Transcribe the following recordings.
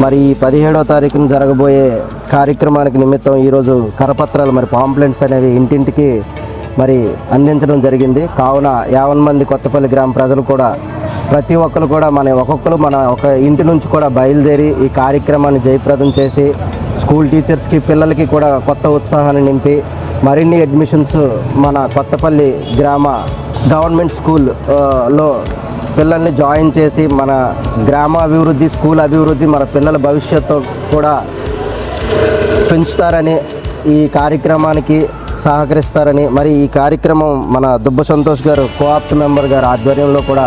మరి ఈ 17వ తారీఖున జరగబోయే కార్యక్రమానికి నిమిత్తం ఈరోజు కరపత్రాలు మరి పాంప్లెంట్స్ అనేవి ఇంటింటికి మరి అందించడం జరిగింది. కావున 50 మంది కొత్తపల్లి గ్రామ ప్రజలు కూడా ప్రతి ఒక్కరు కూడా ఒక్కొక్కరు మన ఒక ఇంటి నుంచి కూడా బయలుదేరి ఈ కార్యక్రమాన్ని జయప్రదం చేసి స్కూల్ టీచర్స్కి పిల్లలకి కూడా కొత్త ఉత్సాహాన్ని నింపి మరిన్ని అడ్మిషన్స్ మన కొత్తపల్లి గ్రామ గవర్నమెంట్ స్కూల్లో పిల్లల్ని జాయిన్ చేసి మన గ్రామ అభివృద్ధి, స్కూల్ అభివృద్ధి, మన పిల్లల భవిష్యత్తు కూడా పెంచుతారని, ఈ కార్యక్రమానికి సహకరిస్తారని, మరి ఈ కార్యక్రమం మన దుబ్బ సంతోష్ గారు కోఆప్ట్ మెంబర్ గారు ఆధ్వర్యంలో కూడా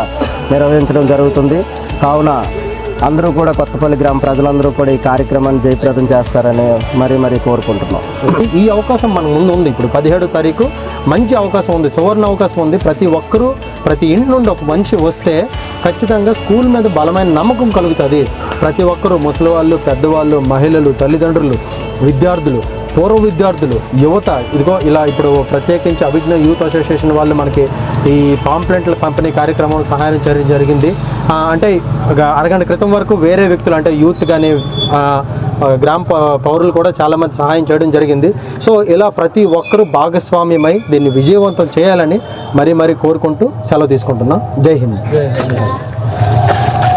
నిర్వహించడం జరుగుతుంది. కావున అందరూ కూడా కొత్తపల్లి గ్రామ ప్రజలందరూ కూడా ఈ కార్యక్రమాన్ని జయప్రదం చేస్తారని మరి కోరుకుంటున్నాం. ఈ అవకాశం మన ముందు ఉంది. ఇప్పుడు 17వ తారీఖు మంచి అవకాశం ఉంది, సువర్ణ అవకాశం ఉంది. ప్రతి ఒక్కరూ ప్రతి ఇంటి నుండి ఒక మనిషి వస్తే ఖచ్చితంగా స్కూల్ మీద బలమైన నమ్మకం కలుగుతుంది. ప్రతి ఒక్కరూ ముసలి వాళ్ళు, పెద్దవాళ్ళు, మహిళలు, తల్లిదండ్రులు, విద్యార్థులు, పూర్వ విద్యార్థులు, యువత, ఇదిగో ఇలా ఇప్పుడు ప్రత్యేకించి అభిజ్ఞ యూత్ అసోసియేషన్ వాళ్ళు మనకి ఈ పాంప్లెంట్ల పంపిణీ కార్యక్రమం సహాయం జరిగింది. అంటే అరగంట క్రితం వరకు వేరే వ్యక్తులు అంటే యూత్ కానీ గ్రామ పౌరులు కూడా చాలామంది సహాయం చేయడం జరిగింది. సో ఇలా ప్రతి ఒక్కరూ భాగస్వామ్యమై దీన్ని విజయవంతం చేయాలని మరీ కోరుకుంటూ సెలవు తీసుకుంటున్నాం. జై హింద్.